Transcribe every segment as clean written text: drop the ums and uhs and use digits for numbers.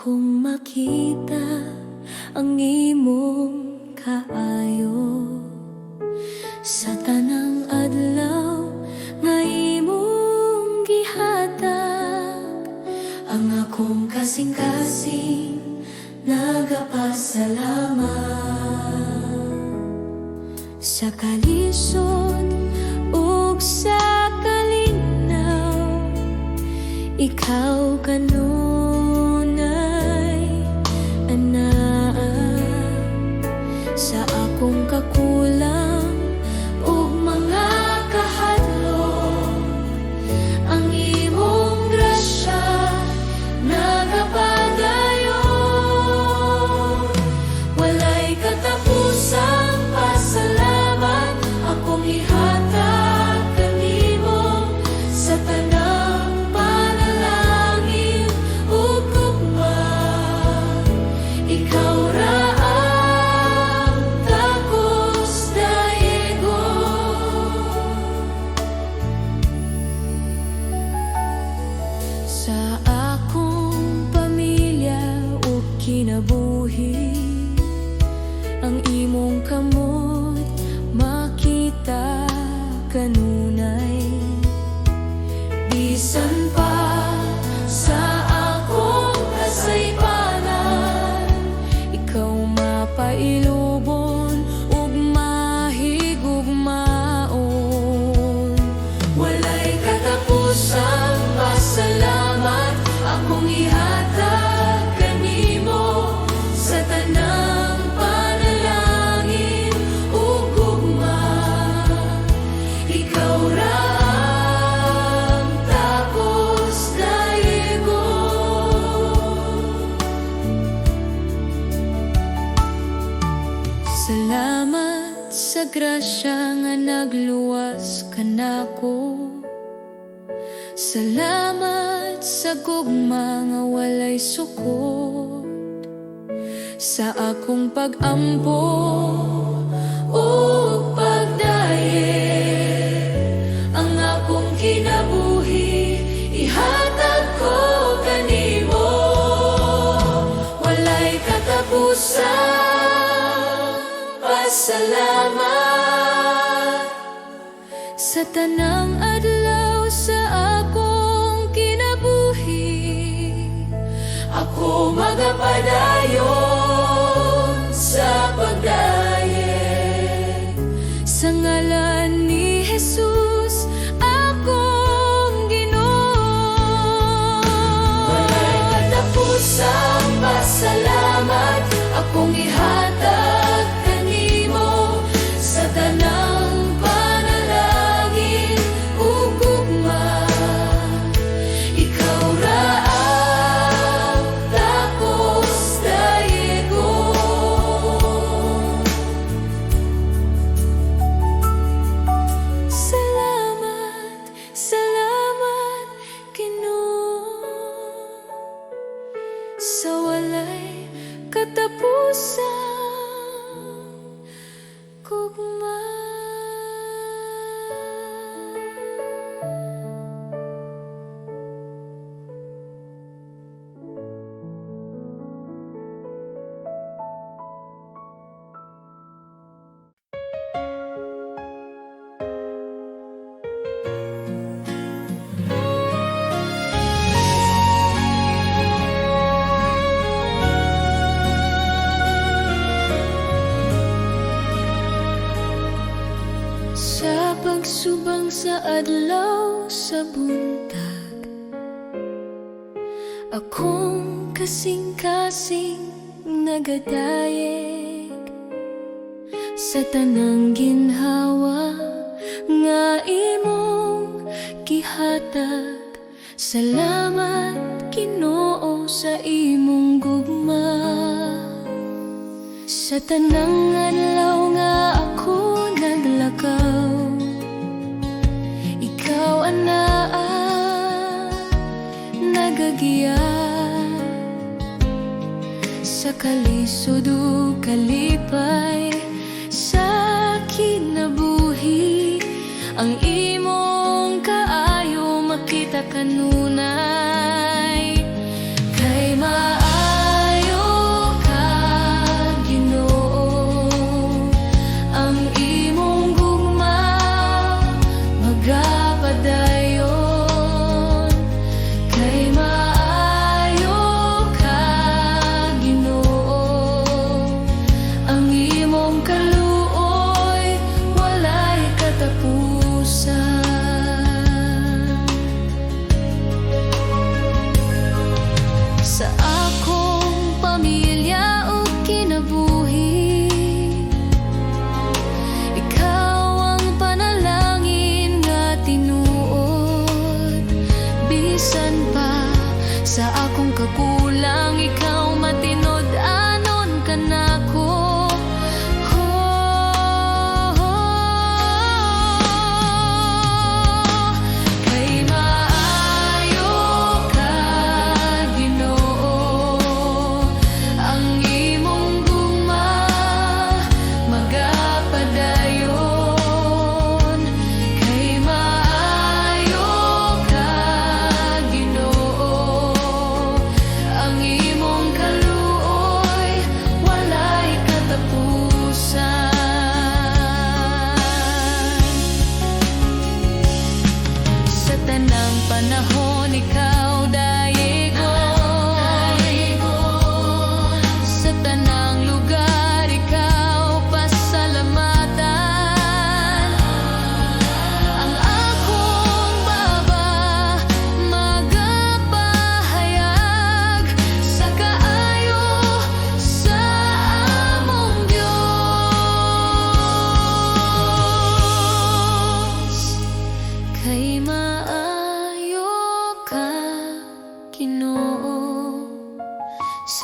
Akong makita ang imong kaayo sa tanang adlaw nga imong gihatag. Ang akong kasing-kasing nagapasalamat sa kalisod ug sa kalinaw. Ikaw kanunay anaa sa akong kakulang ug mga kahadlok. Ang imong grasya nagapadayon, walay katapusang pasalamat akong ihatag kanimo sa tanang panalangin ug gugma. Ikaw ra ang takos dayegon sa akong pamilya ug kinabuhi. Ang imong kamot makita kanunay, bisan pa sa akong kasaypanan. Ikaw mapailubon ug mahigugmaon, walay katapusang pasalamat akong ihatag kanimo sa tanang panalangin ug gugma. Ikaw ra ang takos dayegon. Salamat sa grasya nga nagluwas kanako. Salamat sa gugma nga walay sukot sa akong pag-ampo ug pagdaye. Ang akong kinabuhi ihatag ko kanimo, walay katapusang pasalamat sa tanang adlaw sa akong kinabuhi. Ako magapadayon sa pagdaye sa ngalan ni Jesus akong Ginoo. Walay katapusang pasalamat akong ihatag kanimo sa tanang panalangin ug gugma. Ikaw ra ang takos dayegon. Salamat, salamat Ginoo sa walay katapusang gugma. Sa pagsubang sa adlaw sa buntag, akong kasing-kasing nagadayeg sa tanang ginhawa nga imong gihatag. Salamat Ginoo sa imong gugma sa tanang adlaw nga ako naglakaw. Ikaw anaa nagagiya sa kalisod ug kalipay sa kinabuhi. Ang imong kaayo makita kanunay kay maa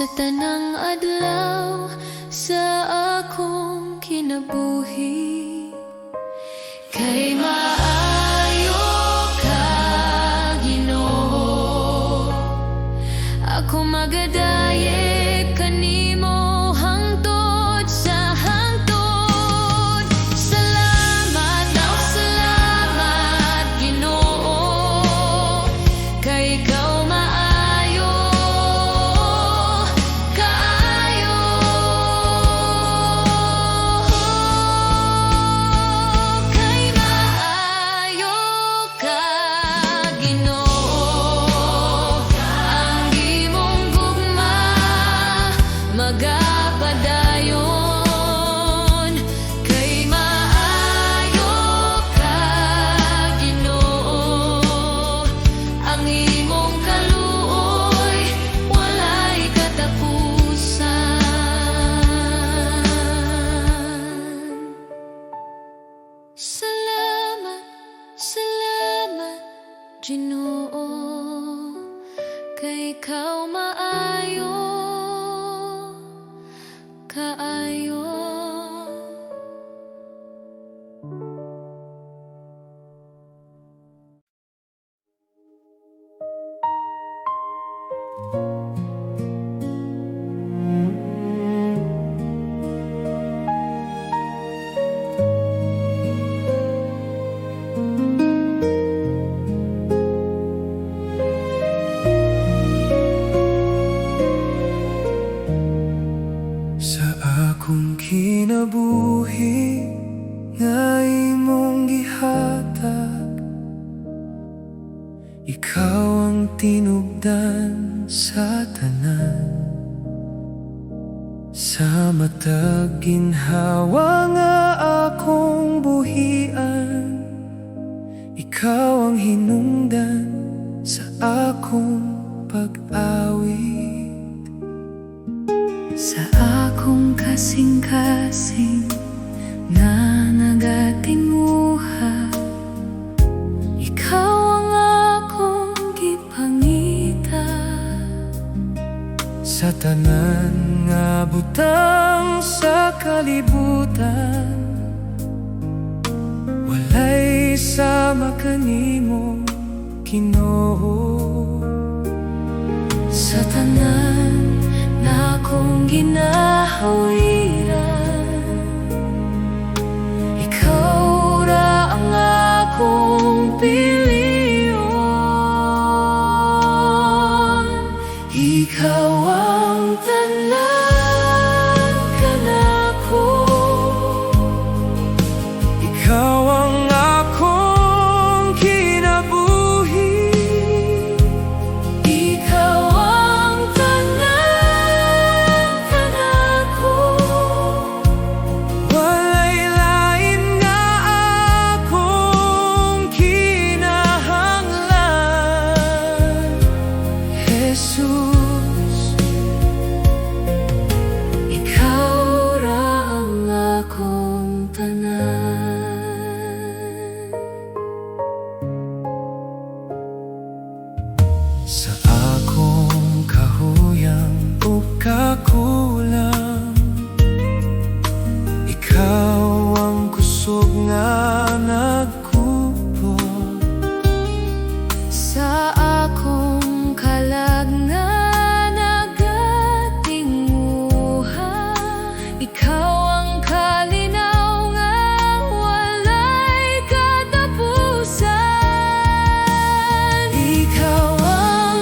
sa tanang adlaw sa akong kinabuhi. Kay maayo ka, Ginoo, ako magadaye kanimo hangtod sa hangtod. Salamat, salamat, Ginoo, kay ikaw maayo kaayo. Kay maayo ka, Ginoo, ang imong gugma magapadayon. Kay maayo ka, Ginoo, ang imong kaluoy walay katapusan. Salamat, salamat, Ginoo, kay ikaw maayo kaayo. Sa akong kinabuhi nga imong gihatag, ikaw ang tinubdan sa tanan. Sa matag ginhawa nga akong buhian, ikaw ang hinungdan sa akong pag-awit. Sa akong kasing-kasing na nagatinguha, ikaw ang akong gipangita. Sa tanan nga butang sa kalibutan, walay sama kanimo, Ginoo. Sa tanan na akong ginahawiran, ikaw ra ang akong piliyon. Ikaw ang tanan kanako, Ikaw ang akong kinabuhi. ikaw ang tanan kanako. Walay lain nga akong kinahanglan, Jesus. Ikaw ra ang akong tanan. Sa akong kahuyang o kakulang, ikaw ang kusog nga nagkupo. Sa akong kalag nga nagatinguha, ikaw ang kalinaw nga walay katapusan. Ikaw ang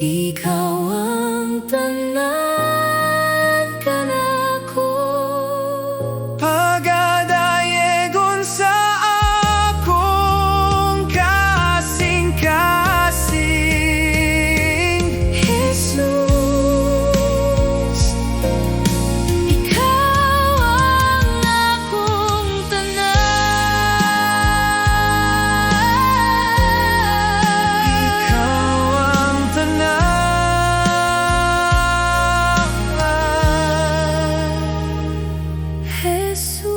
ikaw ang tanan kanako. Pagadayegon sa akong kasing-kasing. Jesus, ikaw ang akong tanan. Ikaw ang tanan. Jesus.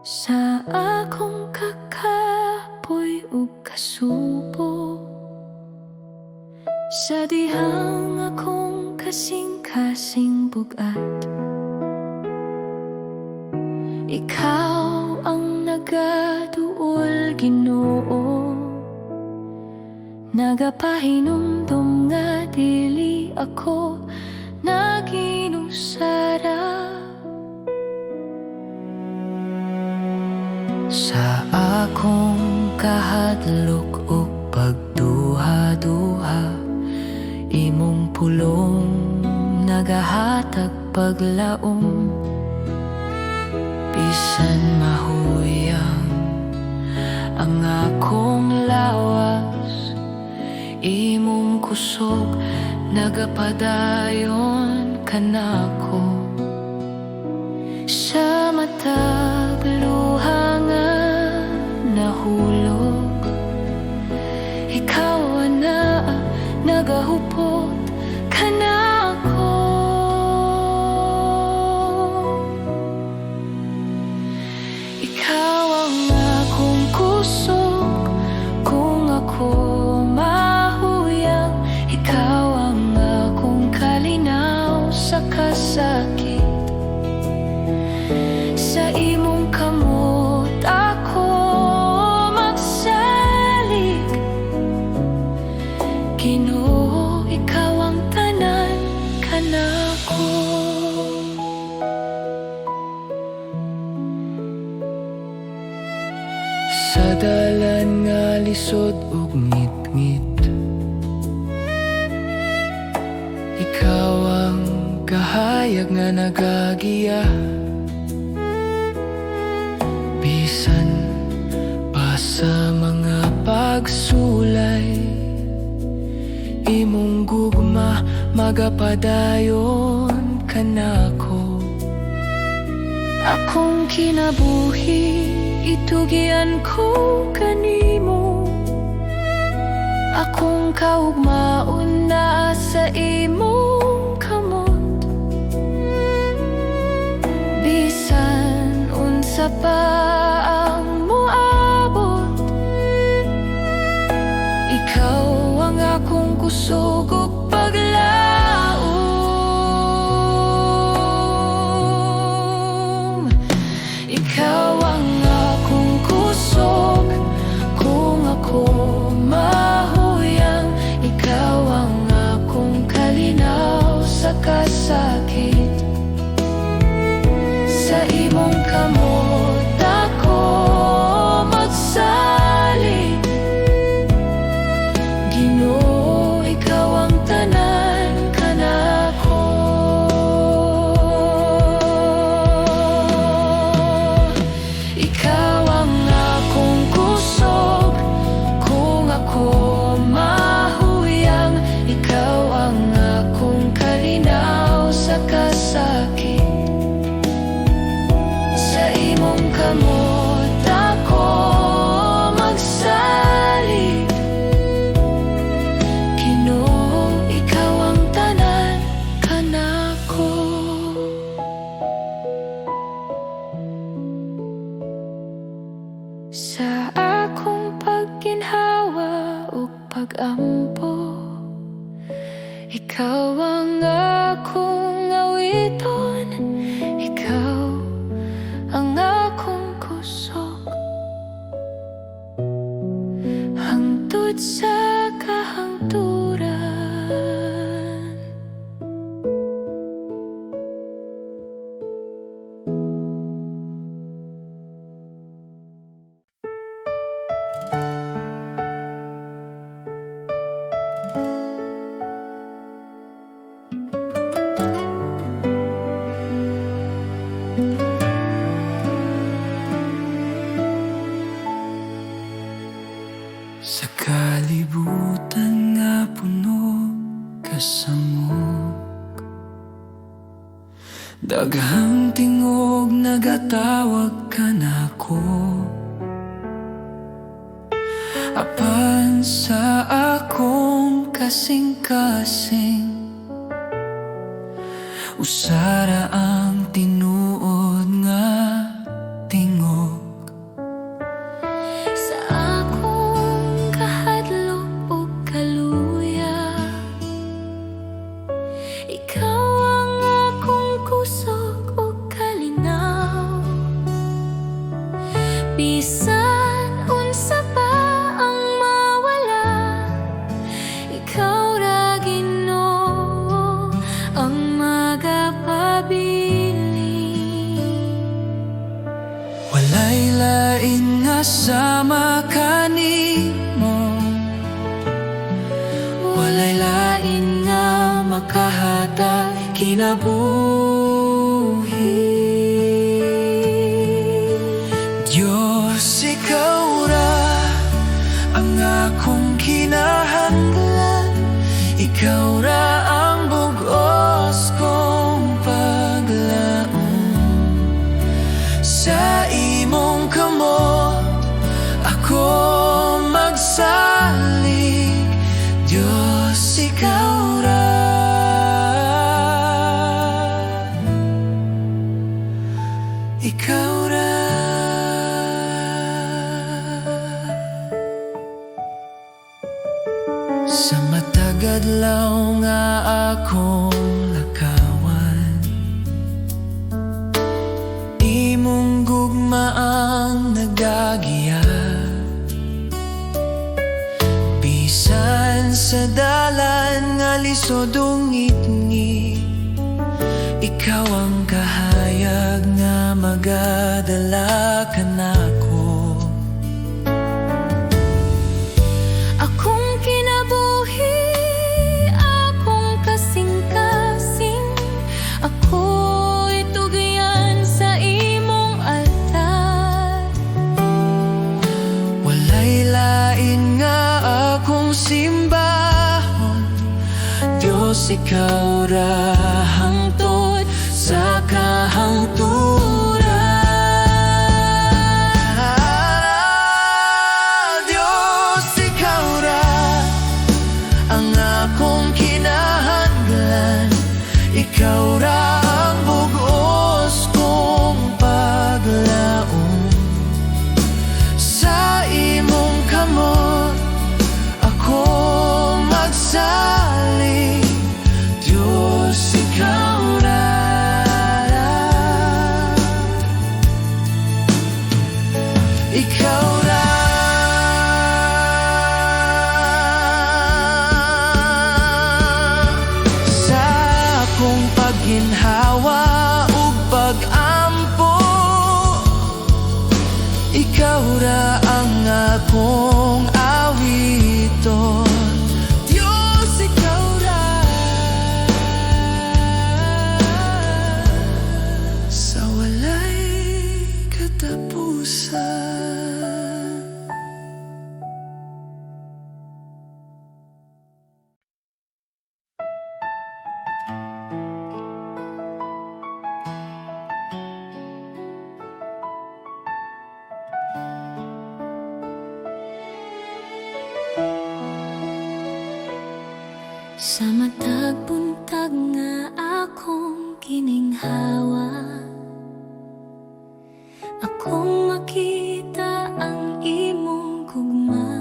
Sa akong kakapoy ug kasubo, sa dihang akong kasing-kasing bugat, ikaw ang nagaduol, Ginoo. Nagapahinumdum nga dili ako naginusara. Sa akong kahadlok ug pagduha-duha, imong pulong nagahatag paglaom. Bisan mahuyang ang akong lawas, imong kusog nagapadayon kanako. Sa matag luha nga nahulog, ikaw na nagahupot kanako. Ikaw ang akong kusog kung ako mahuyang. Ikaw ang akong kalinaw sa kasakit. Sa imong kamot ako magsalig, Ginoo, ikaw ang tanan kanako. Sa dalan nga lisod ug ngit-ngit, ikaw ang kahayag nga nagagiya. Bisan pa sa mga pagsulay, imong gugma magapadayon kanako. Akong kinabuhi itugian ko kanimo, akong kaugmaon na sa imong kamot. Bisan unsa pa ang moabot, ikaw ang akong kusog ug paglaom. Ikaw ang akong kusog kung ako mahuyang. Ikaw ang akong kalinaw sa kasakit. Sa imong kamot ako magsalig, Ginoo, ikaw ang tanan kanako. Ikaw ang akong kusog kung ako mahuyang. Ikaw ang akong kalinaw sa kasakit. Sa imong kamot ako magsalig, Ginoo, ikaw ang tanan kanako. Sa akong pagginhawa ug pag-ampo, ikaw ang akong awiton, ikaw ang akong kusog, hangtod sa kahangturan. Sa kalibutan nga puno kasamok, daghang tingog nagatawag ka nako. Apan sa akong kasing-kasing, usara ang tinuod nga tingog. Sa akong kahadlok ug kaluya, ikaw ang akong kusog ug kalinaw. Bisan unsa pa ang mawala, ikaw ra Ginoo ang magapabiling. Walay lain nga sama kanimo, walay lain nga makahatag kinabuhi. Diyos, ikaw ra ang akong kinahanglan, ikaw ra ang bugos kong paglaom. Sa imong kamot ako magsalig, Diyos, ikaw ra. Ikaw ra. Sa matag adlaw nga akong lakawan, imong gugma ang nagagiya. Bisan sa dalan nga lisod ungit-ngit, ikaw ang kahayag nga magadala ka nako. Akong kinabuhi, akong kasing-kasing, ako'y tugyan sa imong altar. Walay lain nga akong simbahon, Diyos, ikaw ra hangtod sa kahangturan. Diyos, ikaw ra ang akong kinahanglan, ikaw ra ang bugos kong paglaom. Sa imong kamot ako magsalig, Diyos, ikaw ra. Ikaw ra. Sa akong pagginhawa ug pag-ampo, ikaw ra ang akong awiton. Diyos, ikaw ra. Sa walay katapusan. Sa matag buntag nga akong kininghawa, akong makita ang imong gugma.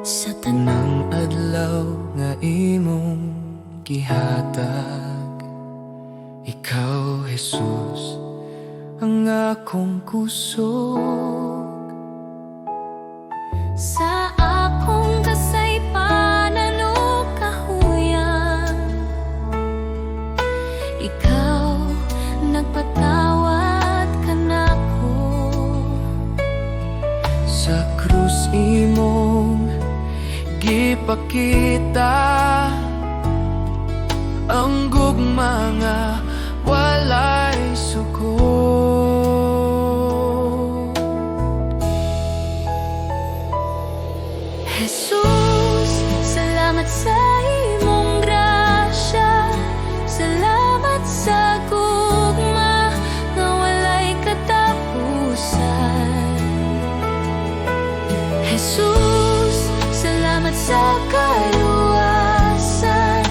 sa Nang adlaw nga imong gihatag, ikaw Jesus ang akong kusog. sa akong kasaypanan o kahuyan, ikaw nagpatawad kanako. Sa krus imong gipakita ang gugma nga walay suko. Jesus, salamat sa imong grasya, salamat sa gugma nga walay katapusan. Jesus, salamat sa kaluwasan,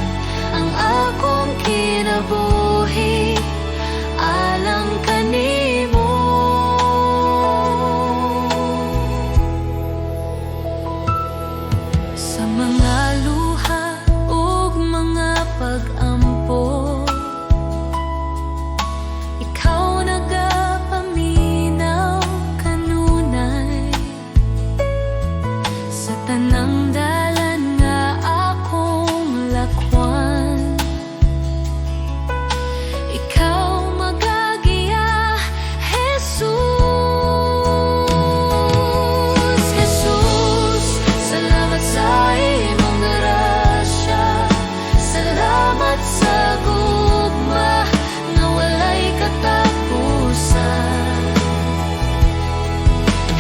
ang akong kinabuhi alang kanimo. Sa mga luha ug mga pag-ampo, ikaw nagapaminaw kanunay. Sa tanang dalan nga akong lakwan, ikaw magagiya, Jesus. Jesus, salamat sa imong grasya, salamat sa gugma nga walay katapusan.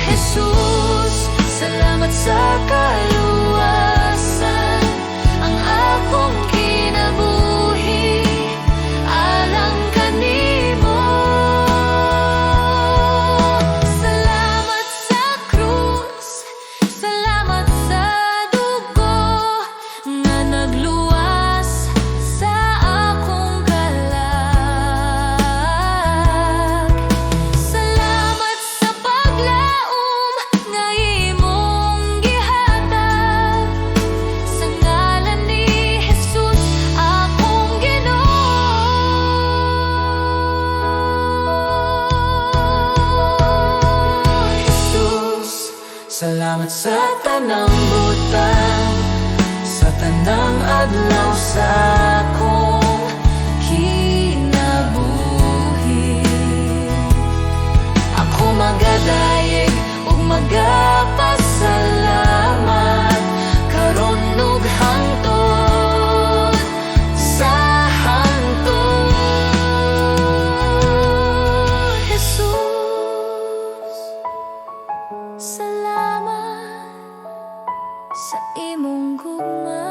Jesus, salamat sa kaluwasan, ang akong kinabuhi alang kanimo. Salamat sa krus, salamat sa dugo nga nagluwas sa akong kalag. Salamat sa paglaom nga imong gihatag, sa ngalan ni Jesus akong Ginoo. Jesus, salamat sa tanang butang, sa tanang adlaw sa akong kinabuhi. Ako magadayeg ug magapasalamat karon ug hangtod sa hangtod. Jesus, salamat sa imong gugma.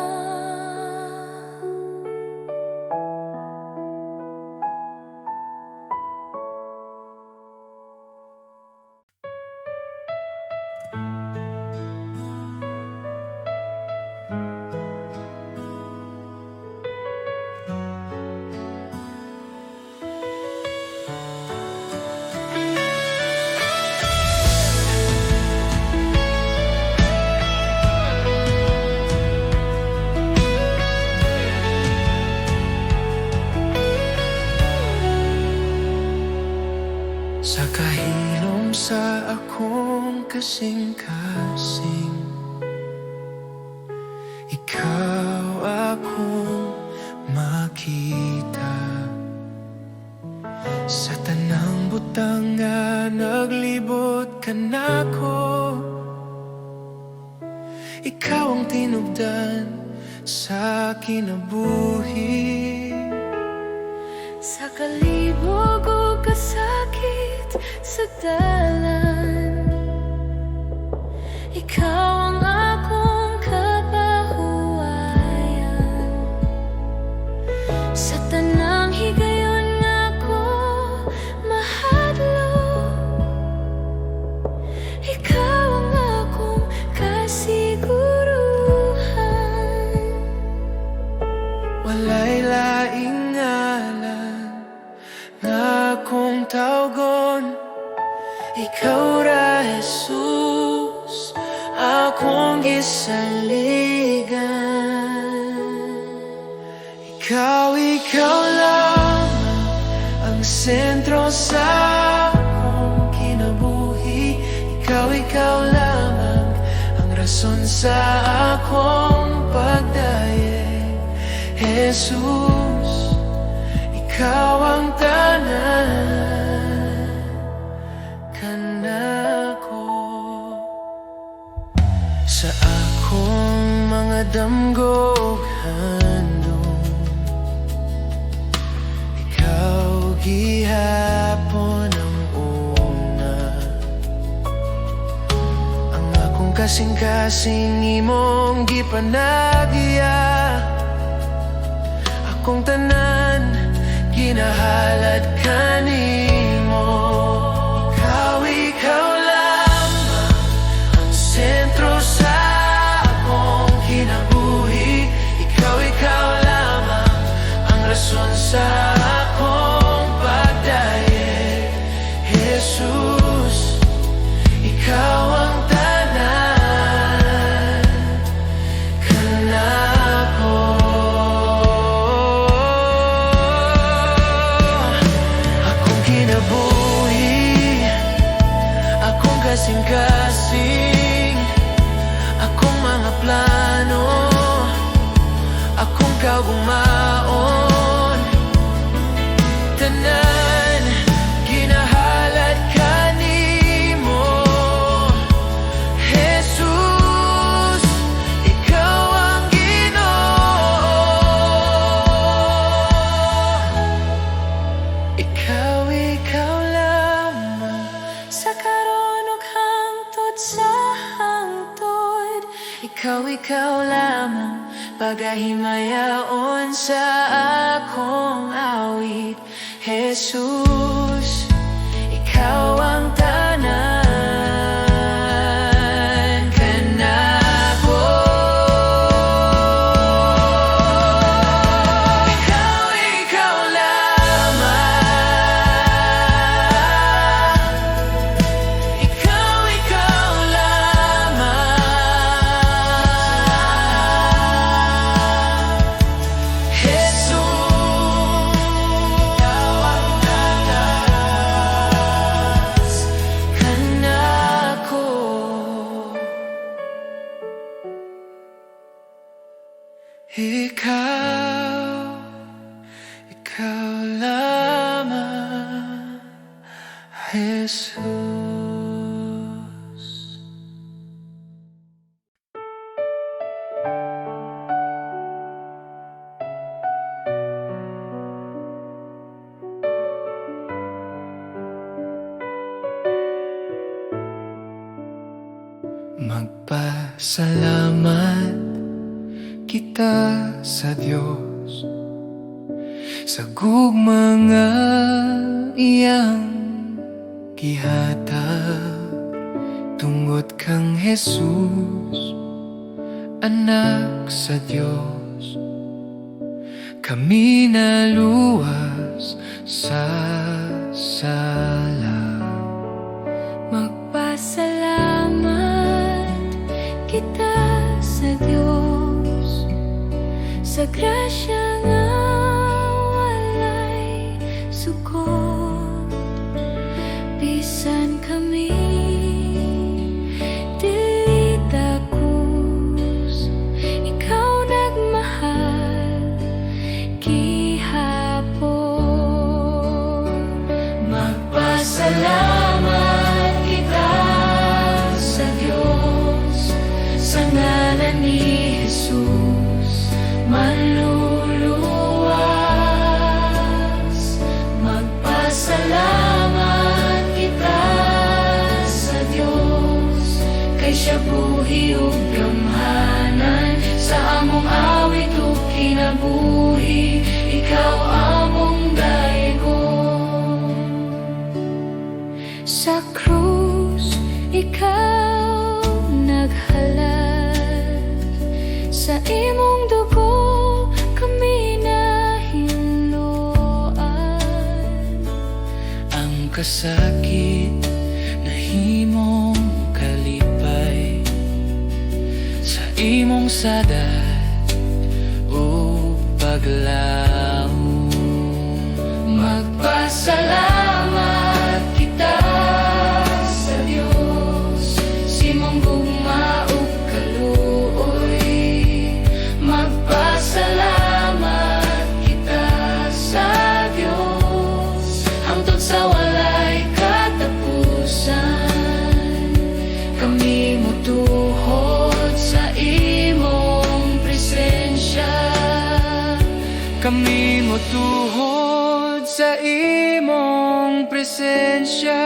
Sa kahilom sa akong kasing-kasing, ikaw akong makita. Sa tanang butang nga naglibot ka nako, ikaw ang tinubdan sa kinabuhi. Sa kalibog o kasakit sa dalan, ikaw ang akong kapahuwayan. Sa tanang higayon nga ako mahadlok, ikaw ang akong kasiguruhan. Walay laing ngalan nga akong tawgon, ikaw ra Jesus, akong gisaligan. Ikaw lamang ang sentro sa akong kinabuhi. Ikaw lamang ang rason sa akong pagdaye. Jesus, ikaw ang tanan kanako. Sa akong mga damgog handong, ikaw gihapon ang una. Ang akong kasing-kasing imong gipanagya. Akong tanan ginahalad kanimo. Ikaw lamang ang sentro sa akong kinabuhi. Ikaw lamang ang rason sa akong pagdaye. Jesus, ikaw ang tanan kanako. Akong kinabuhi, akong kasing-kasing, akong mga plano, akong kaumaon, tanan ginahalad kanimo. Jesus, ikaw ang Ginoo. Ikaw lamang Sa karon ug hangtod sa hangtod. Ikaw lamang pagahimayaon sa akong awit. Jesus, ikaw ang tanan kanako. Ikaw lamang. Ikaw lamang. Jesus, ikaw ang tanas kanako. Ikaw lamang, Jesus. Magpasalamat kita sa Diyos sa gugmanga iyang gihatag. Tungod kang Jesus, anak sa Diyos, kami naluwas sa sala. Magpasalamat kita sa Diyos sa grasya nga walay sukot. Bisan kami dili takus, ikaw nagmahal gihapon. Magpasalamat kita sa Diyos sa ngalan ni Jesus maluluwas. Magpasalamat kita sa Diyos kay siya buhi ug gamhanan sa among awit ug kinabuhi. Ikaw among dayon sa krus, ikaw naghalad sa imong dugo kami nahinluan. Ang kasakit na himong kalipay, imong sadat o paglaom. Magpasalamat kita sa Diyos, simong gugma ug kaluoy. Magpasalamat kita sa Diyos, hangtod sa walay katapusan. Kami motuhod sa imong presensya. Kami motuhod sa imong presensya.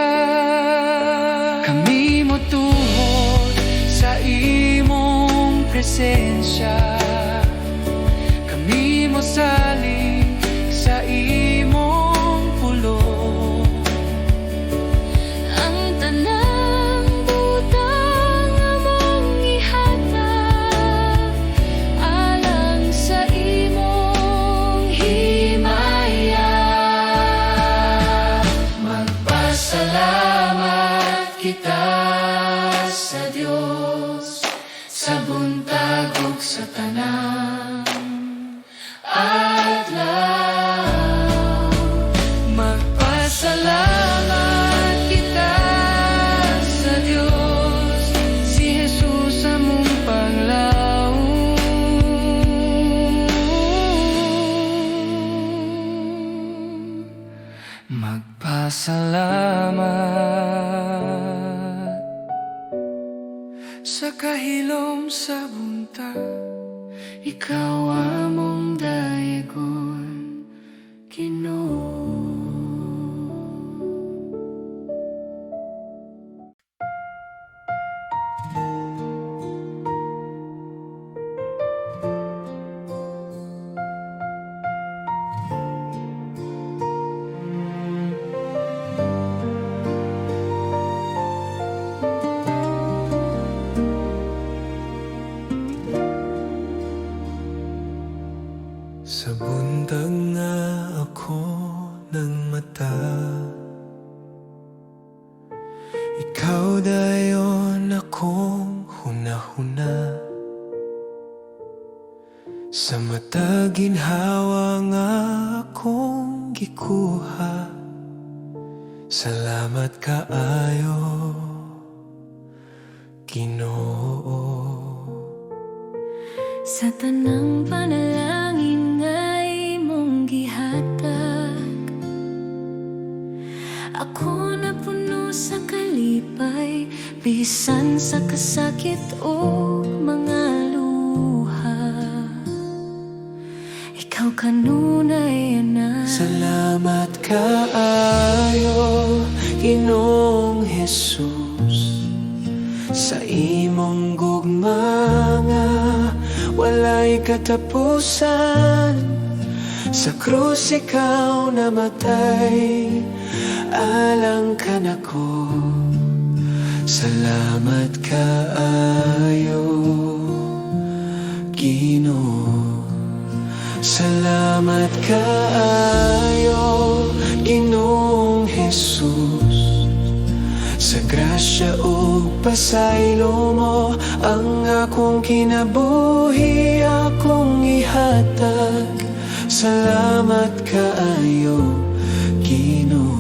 Kami motuhod sa imong presensya. Kami mosalig sa imong pulong. Ang tanang butang among ihatag alang sa imong himaya. Magpasalamat kita sa Diyos sa buntag ug sa tanang adlaw. Magpasalamat kita sa Diyos, si Jesus among panglaom. Magpasalamat sa kahilom sa buntag, ikaw among dayagon, Ginoo. Sa buntag nga ako ng mata, ikaw dayon akong hunahuna. Sa mata ginhawa nga akong gikuha, salamat kaayo, Ginoo. Sa tanang panalangin nga imong gihatag, ako napuno sa kalipay, bisan sa kasakit o mga luha. Ikaw kanunay na. Salamat kaayo, Ginoong Jesus, sa imong gugma nga walay katapusan. Sa krus ikaw namatay, alang ka nako. Salamat kaayo, Ginoo. Salamat kaayo, Ginoong Jesus, sa grasya o pasaylo mo ang akong kinabuhi, akong ihatag. Salamat kaayo, Ginoo.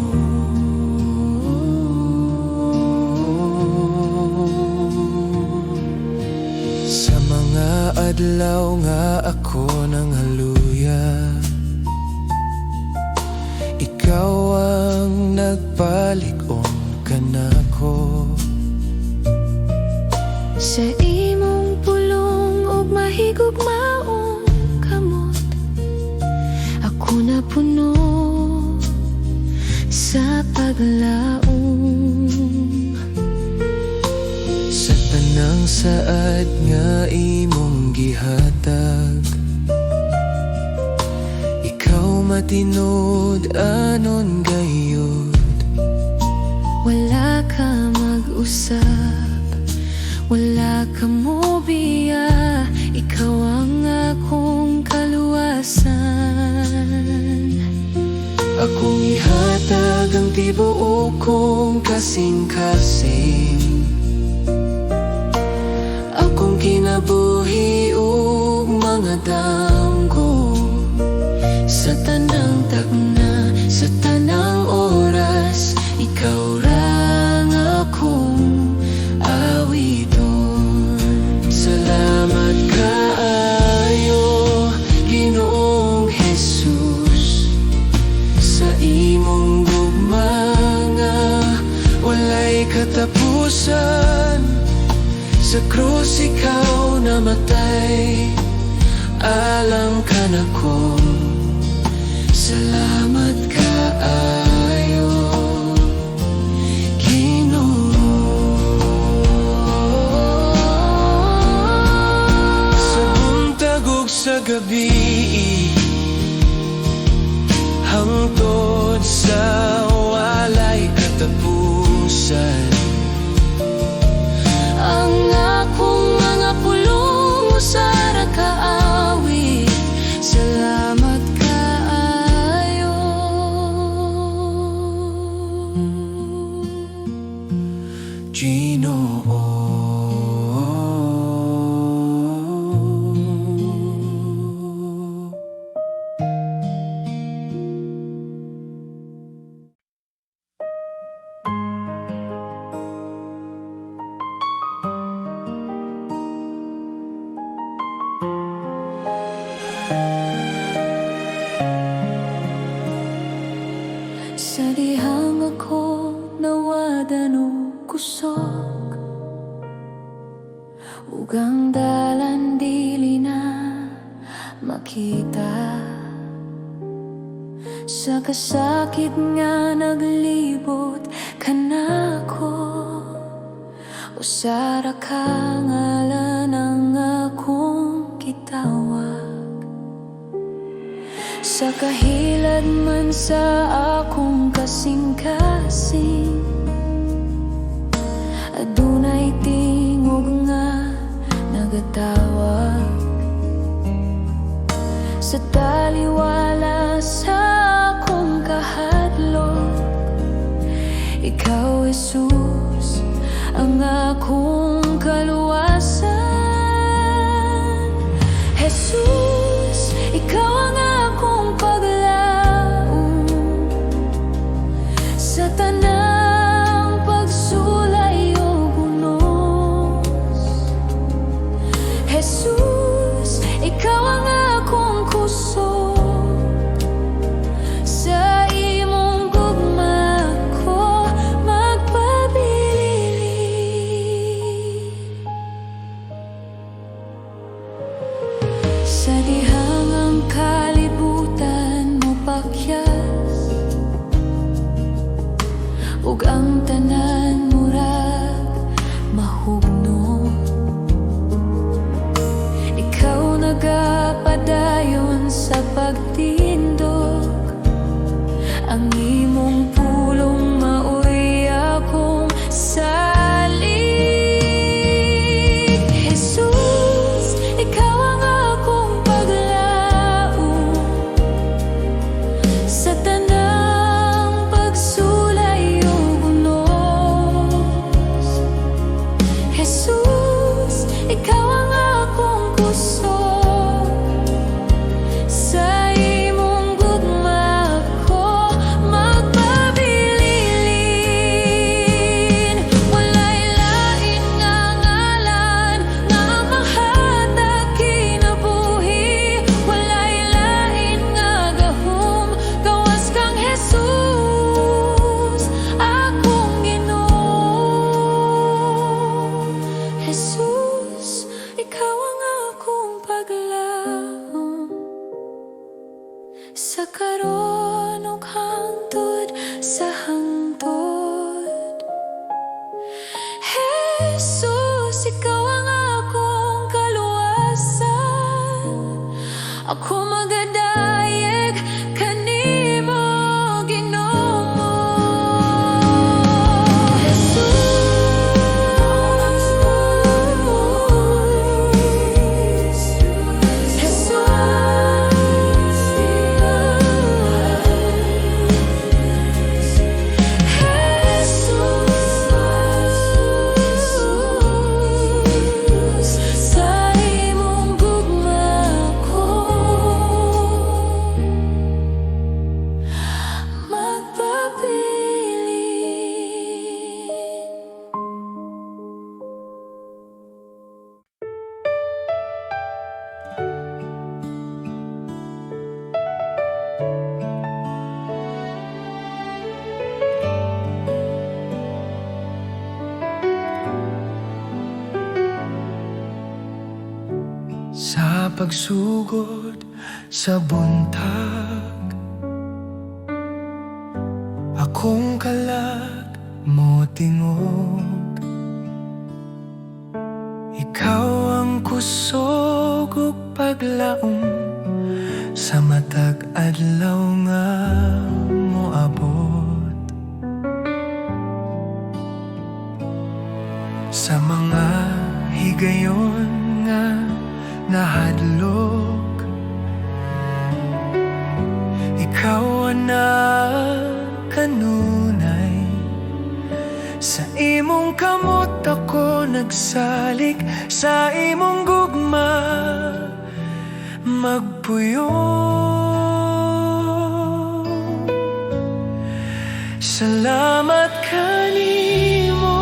Sa mga adlaw nga ako nang haluya, ikaw ang nagpalig-on kanako. Sa imong pulong ug mahigugmaong kamot, ako napuno sa paglaom. Sa tanang saad nga imong gihatag, ikaw matinod anon gayud. Wala ka mag-usap, wala ka mobiya, ikaw ang akong kaluwasan. Akong ihatag ang tibuok kong kasing-kasing, akong kinabuhi Jesus, ikaw namatay, alang ka na ko. Salamat kaayo, Ginoo. Sa buntag ug sa gabi, hangtod sa walay katapusan, Ang akong mga pulong usara kaawit, salamat kaayo. Ginoo. Sa dihang ako nawadan o kusog, ug ang dalan dili na makita. Sa kasakit nga naglibot kanako, usara ka ngalan ang akong gitawag. Sa kahilad man sa akong kasing-kasing, adunay tingog nga nagatawag. Sa taliwala sa akong kahadlok, ikaw Jesus ang akong kaluwasan. Jesus, ikaw ang akong paglaom sa tanang pagsulay o bunos. Jesus, ikaw ang akong kusog, sa imong gugma ko magpabilin. Sa dihang ang kalibutan mo pakyas, ug ang tanan murag mahugno, ikaw nagapadayon sa pagtindog. Ang imong pulong maoy akong salig. Jesus, ikaw ang akong paglaom sa tanang pagsulay o bunos. Jesus, ikaw ang akong kusog, sa imong gugma ko magpabilin. Walay lain nga ngalan nga mahatag kinabuhi, walay lain nga gahom gawas kang Jesus, akong Ginoo. Jesus, ikaw ang akong paglaom sa karon ug hangtod sa hangtod. Jesus, ikaw ang akong kaluwasan. Ako magadayeg kanimo, Ginoo. Jesus, sa imong gugma ko sa pagsugod sa buntag. Akong kalag mo tingog, ikaw ang kusog ug paglaom sa matag adlaw nga moabot. Sa mga higayon nga nahadlok, ikaw ana kanunay. Sa imong kamot ako nagsalik, sa imong gugma magpuyo. Salamat kanimo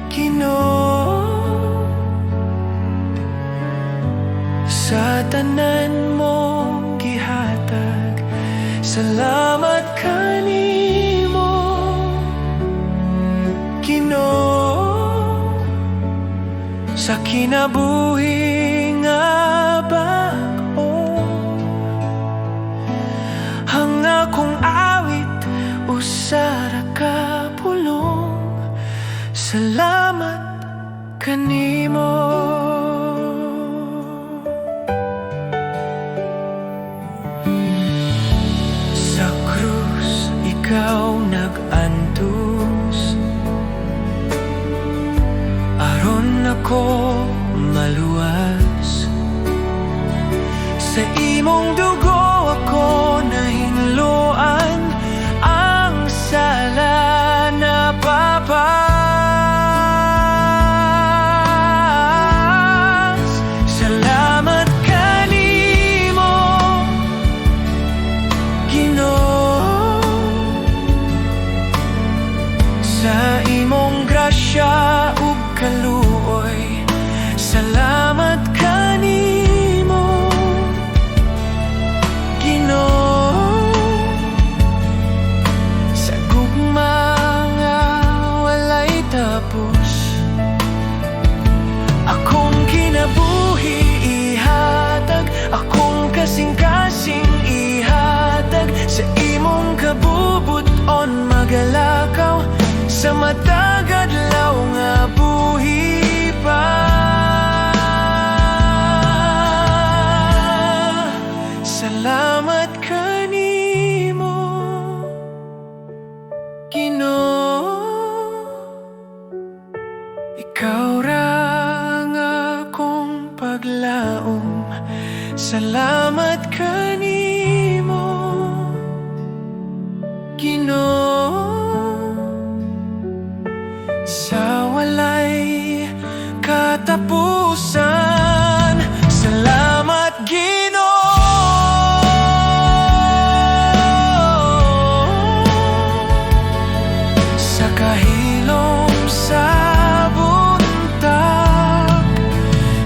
Ginoo, sa tanan mong gihatag. Salamat kanimo Ginoo, sa kinabuhi nga bag-o. Ang akong awit usara ka pulong. Salamat kanimo. Sa krus ikaw nag-antos, aron ako maluwas. Sa imong dugo ako nahinluan, ang sala na papas. Salamat kanimo Ginoo, sa imong grasya ug kaluoy. Salamat kanimo Ginoo, sa gugma nga walay tapos. Akong kinabuhi ihatag, akong kasing-kasing ihatag. Sa imong kabubuton magalakaw, sa matag adlaw nga buhi pa. Salamat kanimo Ginoo, ikaw ra ang akong paglaom. Salamat kanimo Ginoo, sa walay katapusan. Salamat Ginoo, sa kahilom sa buntag.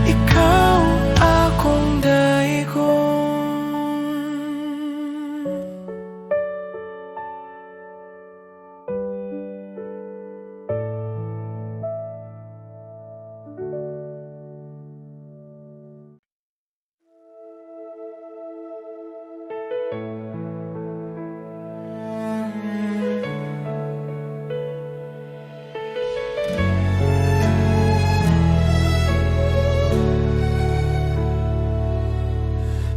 Ikaw akong daigon.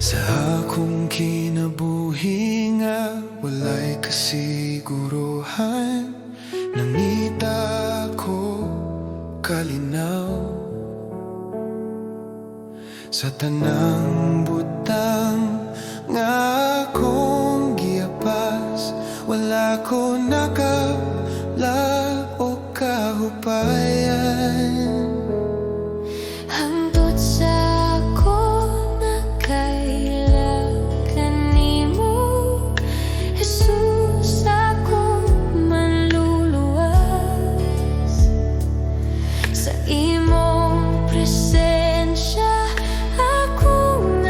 Sa akong kinabuhi nga walay kasiguruhan, nangita ko kalinaw. Sa tanang butang nga akong giapas, wala ko nakabla o kahupayan. Hangtod sa ako nakailang kanimo, Jesus, akong manluluwas. Sa imong presensya akong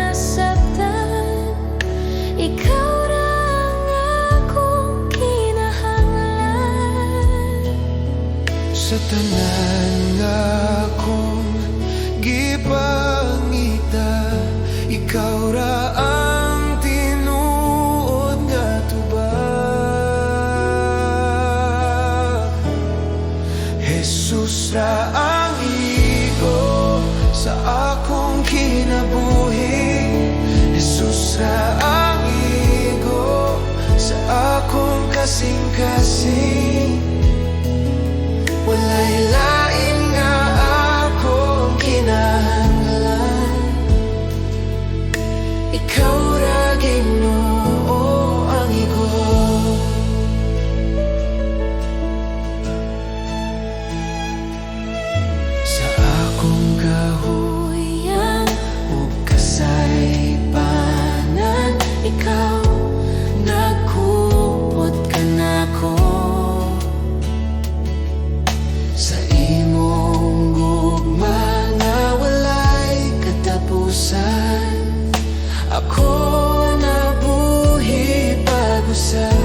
kasing-kasing. Wala'y lain nga ako ang kinahanglan. Ikaw ra Ginoo ang igo. Sa akong kahuyan ug kasaypanan, ikaw nagkupot ka nako. Sa imong gugma nga walay katapusan, ako nabuhi pag-usay.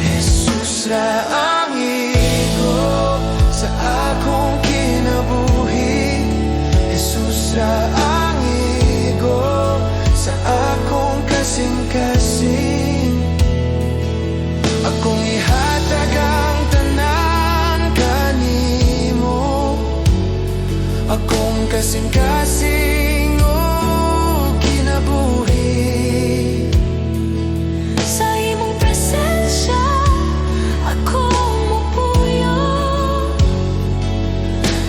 Jesus ra ang igo sa akong kinabuhi. Jesus ra ang igo sa akong kasing-kasing. Akong ihatag ang tanan kanimo, akong kasing-kasing o kinabuhi. Sa imong presensya akong mupuyo.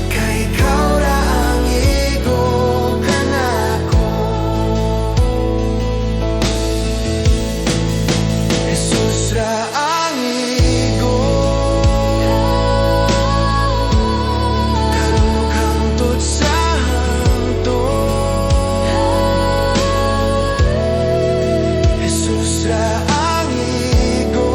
Kay ikaw ra ang igo ka nako. Jesus ra ang igo, karon ug hangtod sa hangtod. Jesus ra ang igo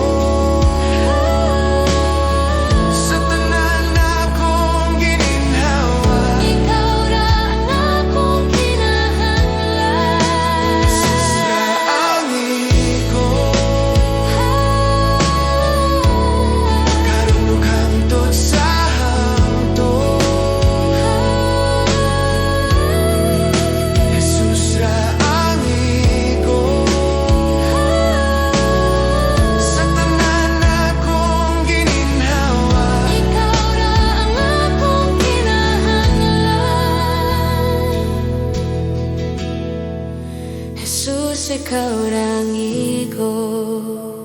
sa tanan akong gininhawa. Ikaw ra ang akong kinahanglan. Jesus ra ang igo, karon ug hangtod sa hangtod. Jesus ra ang igo sa tanan akong gininhawa. Ikaw ra ang akong kinahanglan. Jesus, ikaw ra ang igo.